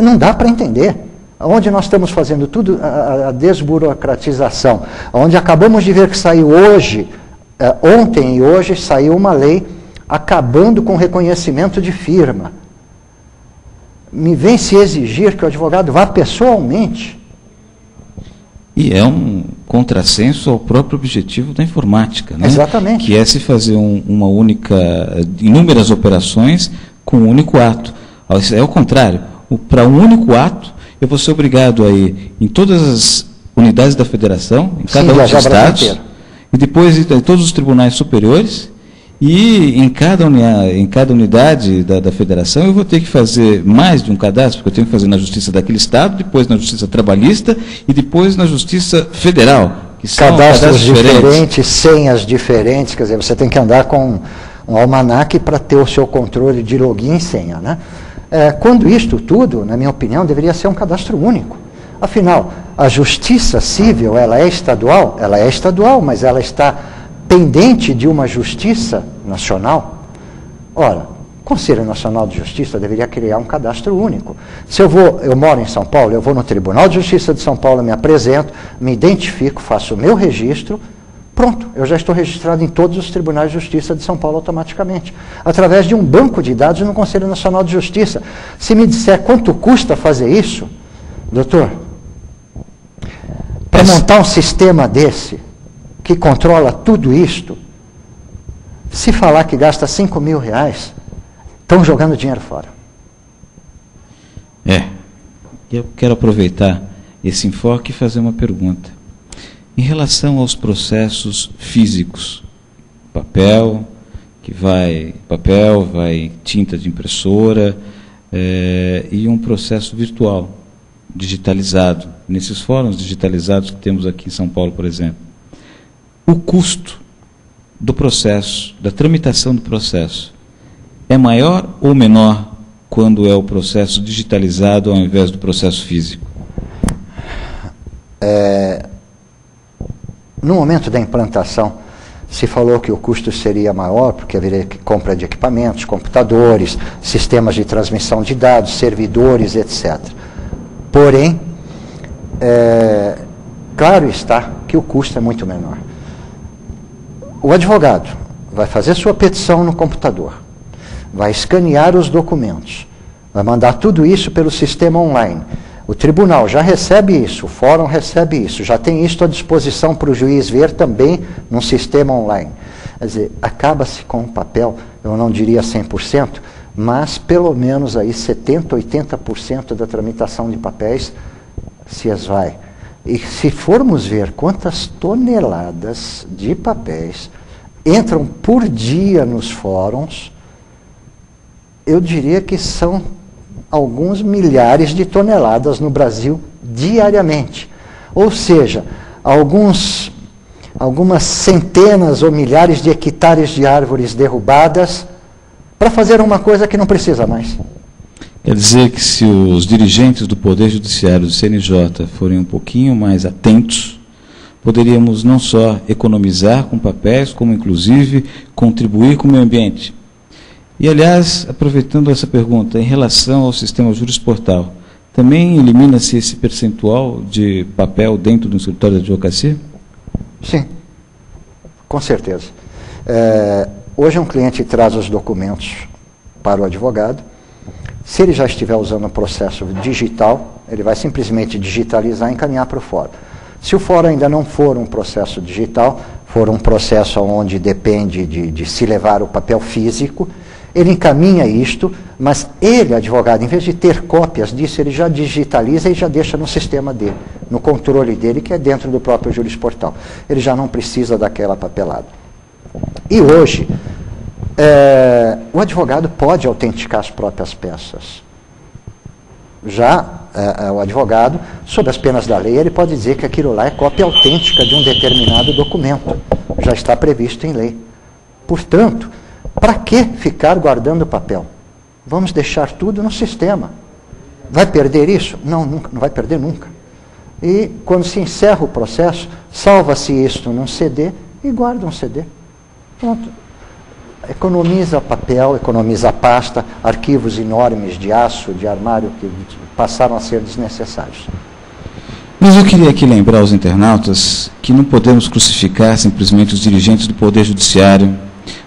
Não dá para entender. Onde nós estamos fazendo tudo, a desburocratização, onde acabamos de ver que saiu hoje, ontem e hoje, saiu uma lei acabando com o reconhecimento de firma. Me vem se exigir que o advogado vá pessoalmente. E é um contrassenso ao próprio objetivo da informática, né? Exatamente. Que é se fazer inúmeras operações com um único ato. É o contrário. Para um único ato, eu vou ser obrigado a ir em todas as unidades da federação, em cada um dos estados, e depois em todos os tribunais superiores, e em cada unidade da federação eu vou ter que fazer mais de um cadastro, porque eu tenho que fazer na justiça daquele estado, depois na justiça trabalhista e depois na justiça federal, que são cadastros diferentes, senhas diferentes, quer dizer, você tem que andar com um almanaque para ter o seu controle de login e senha, né? Quando isto tudo, na minha opinião, deveria ser um cadastro único. Afinal, a justiça civil, ela é estadual? Ela é estadual, mas ela está pendente de uma justiça nacional. Ora, o Conselho Nacional de Justiça deveria criar um cadastro único. Se eu moro em São Paulo, eu vou no Tribunal de Justiça de São Paulo, me apresento, me identifico, faço o meu registro, pronto, eu já estou registrado em todos os tribunais de justiça de São Paulo automaticamente, através de um banco de dados no Conselho Nacional de Justiça. Se me disser quanto custa fazer isso, doutor, para montar um sistema desse, que controla tudo isto, se falar que gasta R$5.000, estão jogando dinheiro fora. Eu quero aproveitar esse enfoque e fazer uma pergunta. Em relação aos processos físicos, papel, vai tinta de impressora, e um processo virtual, digitalizado, nesses fóruns digitalizados que temos aqui em São Paulo, por exemplo. O custo do processo, da tramitação do processo, é maior ou menor quando é o processo digitalizado ao invés do processo físico? No momento da implantação, se falou que o custo seria maior, porque haveria compra de equipamentos, computadores, sistemas de transmissão de dados, servidores, etc. Porém, claro está que o custo é muito menor. O advogado vai fazer sua petição no computador, vai escanear os documentos, vai mandar tudo isso pelo sistema online. O tribunal já recebe isso, o fórum recebe isso, já tem isso à disposição para o juiz ver também num sistema online. Quer dizer, acaba-se com o papel, eu não diria 100%, mas pelo menos aí 70%, 80% da tramitação de papéis se esvai. E se formos ver quantas toneladas de papéis entram por dia nos fóruns, eu diria que são alguns milhares de toneladas no Brasil diariamente. Ou seja, alguns algumas centenas ou milhares de hectares de árvores derrubadas para fazer uma coisa que não precisa mais. Quer dizer que se os dirigentes do Poder Judiciário do CNJ forem um pouquinho mais atentos, poderíamos não só economizar com papéis, como inclusive contribuir com o meio ambiente. E, aliás, aproveitando essa pergunta, em relação ao sistema Jurisportal, também elimina-se esse percentual de papel dentro do escritório de advocacia? Sim, com certeza. Hoje um cliente traz os documentos para o advogado. Se ele já estiver usando o processo digital, ele vai simplesmente digitalizar e encaminhar para o fórum. Se o fórum ainda não for um processo digital, for um processo onde depende de se levar o papel físico, ele encaminha isto, mas ele, advogado, em vez de ter cópias disso, ele já digitaliza e já deixa no sistema dele, no controle dele, que é dentro do próprio Jurisportal. Ele já não precisa daquela papelada. E hoje, o advogado pode autenticar as próprias peças. Já o advogado, sob as penas da lei, ele pode dizer que aquilo lá é cópia autêntica de um determinado documento. Já está previsto em lei. Portanto, para que ficar guardando papel? Vamos deixar tudo no sistema. Vai perder isso? Não, nunca, não vai perder nunca. E quando se encerra o processo, salva-se isto num CD e guarda um CD. Pronto. Economiza papel, economiza pasta, arquivos enormes de aço, de armário, que passaram a ser desnecessários. Mas eu queria aqui lembrar aos internautas que não podemos crucificar simplesmente os dirigentes do Poder Judiciário,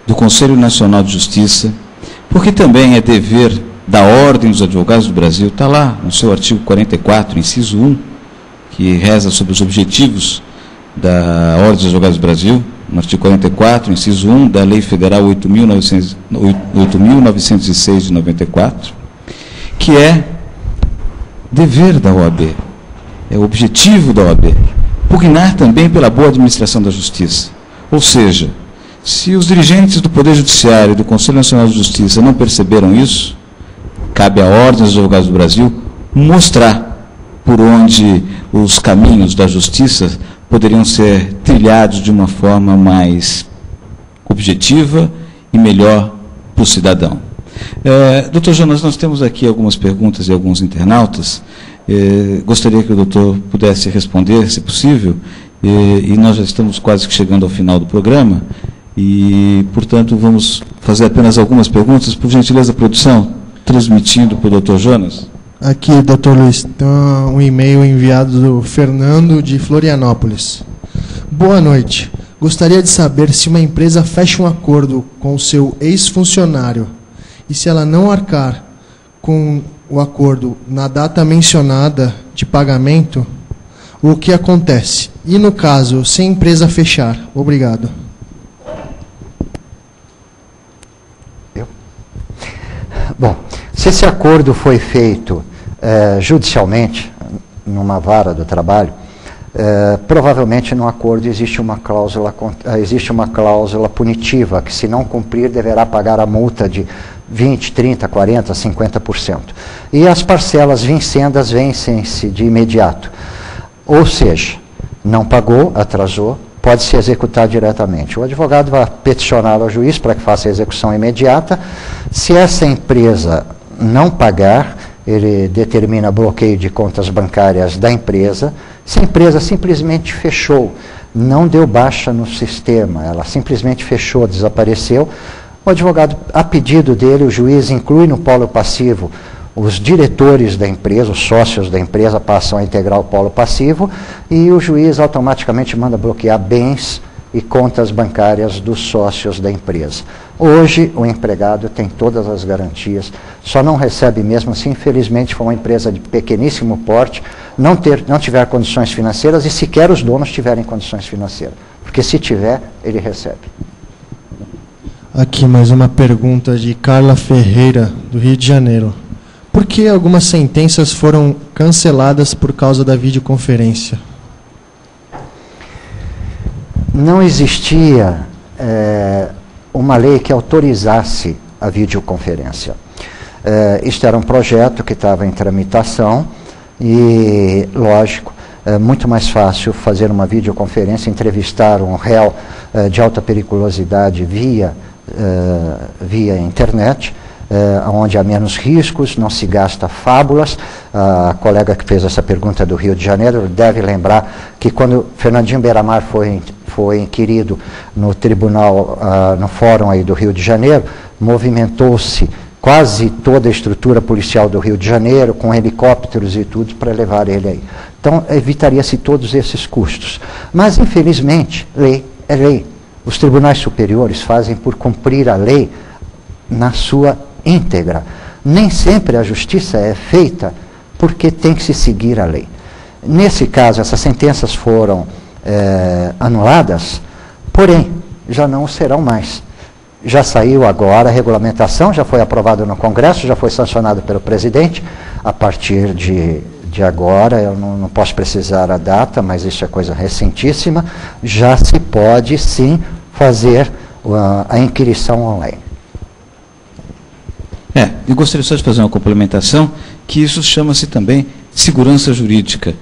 do Conselho Nacional de Justiça, porque também é dever da Ordem dos Advogados do Brasil, está lá no seu artigo 44, inciso 1, que reza sobre os objetivos da Ordem dos Advogados do Brasil, no artigo 44, inciso 1, da Lei Federal 8.906 de 94, que é dever da OAB, é o objetivo da OAB, pugnar também pela boa administração da justiça. Ou seja, se os dirigentes do Poder Judiciário e do Conselho Nacional de Justiça não perceberam isso, cabe à Ordem dos Advogados do Brasil mostrar por onde os caminhos da justiça poderiam ser trilhados de uma forma mais objetiva e melhor para o cidadão. Doutor Jonas, nós temos aqui algumas perguntas de alguns internautas. Gostaria que o doutor pudesse responder, se possível, e nós já estamos quase que chegando ao final do programa, e, portanto, vamos fazer apenas algumas perguntas. Por gentileza, produção, transmitindo para o doutor Jonas. Aqui, doutor Luiz, tem um e-mail enviado do Fernando de Florianópolis. Boa noite. Gostaria de saber se uma empresa fecha um acordo com o seu ex-funcionário e se ela não arcar com o acordo na data mencionada de pagamento, o que acontece? E no caso, se a empresa fechar? Obrigado. Bom, se esse acordo foi feito judicialmente, numa vara do trabalho, provavelmente no acordo existe uma cláusula punitiva, que se não cumprir deverá pagar a multa de 20%, 30%, 40%, 50%. E as parcelas vincendas vencem-se de imediato. Ou seja, não pagou, atrasou, pode se executar diretamente. O advogado vai peticionar ao juiz para que faça a execução imediata. Se essa empresa não pagar, ele determina bloqueio de contas bancárias da empresa. Se a empresa simplesmente fechou, não deu baixa no sistema, ela simplesmente fechou, desapareceu, o advogado, a pedido dele, o juiz inclui no polo passivo os diretores da empresa, os sócios da empresa passam a integrar o polo passivo e o juiz automaticamente manda bloquear bens e contas bancárias dos sócios da empresa. Hoje, o empregado tem todas as garantias, só não recebe mesmo se, infelizmente, for uma empresa de pequeníssimo porte, não tiver condições financeiras e sequer os donos tiverem condições financeiras. Porque se tiver, ele recebe. Aqui mais uma pergunta de Carla Ferreira, do Rio de Janeiro. Por que algumas sentenças foram canceladas por causa da videoconferência? Não existia uma lei que autorizasse a videoconferência. Isto era um projeto que estava em tramitação e, lógico, É muito mais fácil fazer uma videoconferência, entrevistar um réu de alta periculosidade via internet, onde há menos riscos, não se gasta fábulas. A colega que fez essa pergunta do Rio de Janeiro deve lembrar que quando Fernandinho Beiramar foi inquirido no tribunal, no fórum aí do Rio de Janeiro, movimentou-se quase toda a estrutura policial do Rio de Janeiro, com helicópteros e tudo, para levar ele aí. Então, evitaria-se todos esses custos. Mas, infelizmente, lei é lei. Os tribunais superiores fazem por cumprir a lei na sua íntegra. Nem sempre a justiça é feita porque tem que se seguir a lei. Nesse caso, essas sentenças foram anuladas, porém, já não serão mais. Já saiu agora a regulamentação, já foi aprovado no Congresso, já foi sancionado pelo presidente. A partir de agora, eu não posso precisar a data, mas isso é coisa recentíssima, já se pode sim fazer a inquirição online. Eu gostaria só de fazer uma complementação, que isso chama-se também segurança jurídica.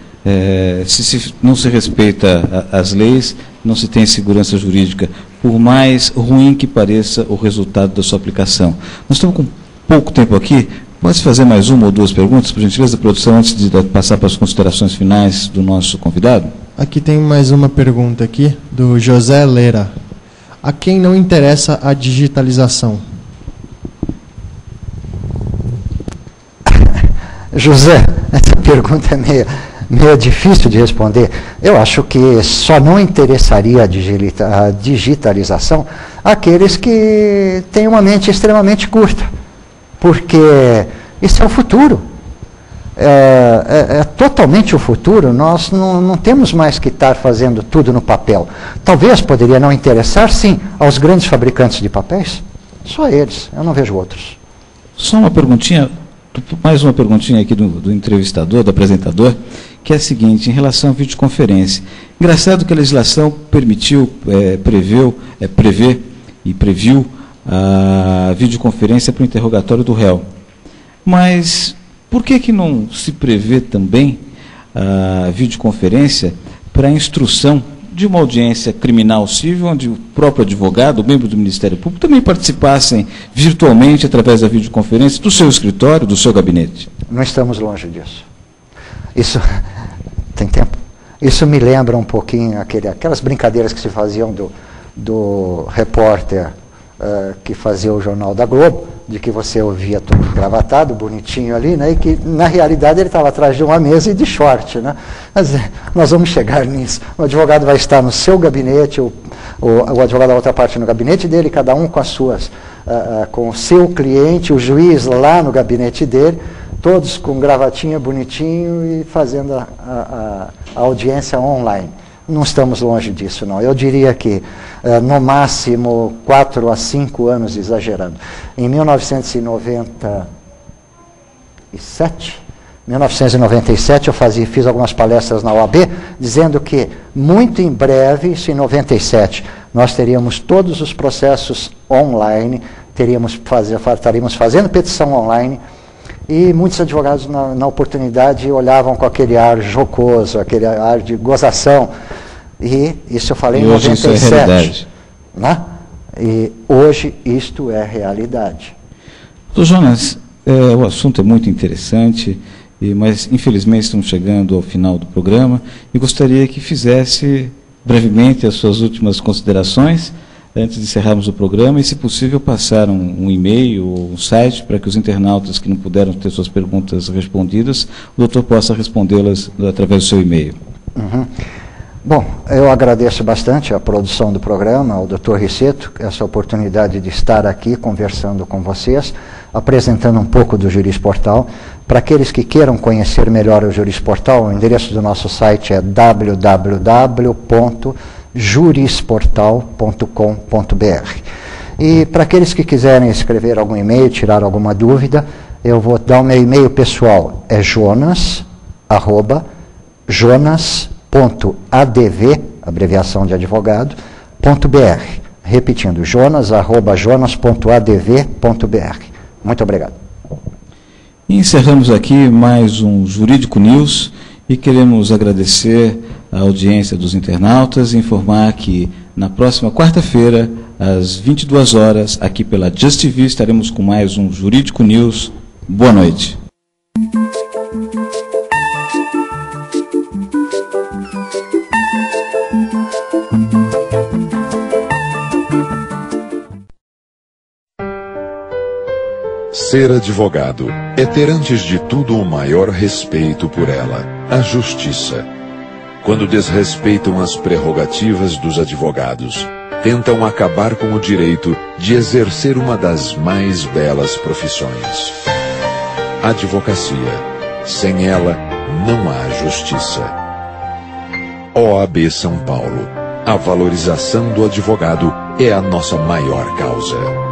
Se não se respeita as leis, não se tem segurança jurídica, por mais ruim que pareça o resultado da sua aplicação. Nós estamos com pouco tempo aqui. Pode fazer mais uma ou duas perguntas, por gentileza, da produção, antes de passar para as considerações finais do nosso convidado? Aqui tem mais uma pergunta aqui, do José Leira. A quem não interessa a digitalização? José, essa pergunta é meio difícil de responder. Eu acho que só não interessaria a digitalização àqueles que têm uma mente extremamente curta, porque isso é o futuro. É totalmente o futuro. Nós não temos mais que estar fazendo tudo no papel. Talvez poderia não interessar, sim, aos grandes fabricantes de papéis. Só eles, eu não vejo outros. Só uma perguntinha, mais uma perguntinha aqui do entrevistador, do apresentador, que é a seguinte, em relação à videoconferência. Engraçado que a legislação permitiu, prevê e previu a videoconferência para o interrogatório do réu. Mas por que não se prevê também a videoconferência para a instrução de uma audiência criminal civil, onde o próprio advogado, o membro do Ministério Público, também participassem virtualmente através da videoconferência do seu escritório, do seu gabinete? Não estamos longe disso. Isso, tem tempo? Isso me lembra um pouquinho aquelas brincadeiras que se faziam do repórter que fazia o Jornal da Globo, de que você ouvia todo gravatado, bonitinho ali, né, e que na realidade ele estava atrás de uma mesa e de short, né? Mas nós vamos chegar nisso. O advogado vai estar no seu gabinete, o advogado da outra parte no gabinete dele, cada um com o seu cliente, o juiz lá no gabinete dele, todos com gravatinha bonitinho e fazendo a audiência online. Não estamos longe disso, não. Eu diria que, no máximo, 4 a 5 anos, exagerando. Em 1997, eu fiz algumas palestras na OAB, dizendo que, muito em breve, isso em 97, nós teríamos todos os processos online, estaríamos fazendo petição online, e muitos advogados, na oportunidade, olhavam com aquele ar jocoso, aquele ar de gozação. E isso eu falei em 97. Isso é realidade. Né? E hoje isto é realidade. Doutor Jonas, o assunto é muito interessante, mas infelizmente estamos chegando ao final do programa e gostaria que fizesse brevemente as suas últimas considerações antes de encerrarmos o programa e, se possível, passar um e-mail ou um site para que os internautas que não puderam ter suas perguntas respondidas, o doutor possa respondê-las através do seu e-mail. Uhum. Bom, eu agradeço bastante a produção do programa, ao Dr. Ricetto, essa oportunidade de estar aqui conversando com vocês, apresentando um pouco do Jurisportal. Para aqueles que queiram conhecer melhor o Jurisportal, o endereço do nosso site é www.jurisportal.com.br. E para aqueles que quiserem escrever algum e-mail, tirar alguma dúvida, eu vou dar o meu e-mail pessoal, é jonas@jonas.adv, abreviação de advogado, .br. Repetindo, jonas@jonas.adv.br. Muito obrigado. E encerramos aqui mais um Jurídico News E queremos agradecer a audiência dos internautas e informar que na próxima quarta-feira, às 22 horas, aqui pela Just TV, estaremos com mais um Jurídico News. Boa noite. Ser advogado é ter antes de tudo o maior respeito por ela, a justiça. Quando desrespeitam as prerrogativas dos advogados, tentam acabar com o direito de exercer uma das mais belas profissões. Advocacia. Sem ela, não há justiça. OAB São Paulo. A valorização do advogado é a nossa maior causa.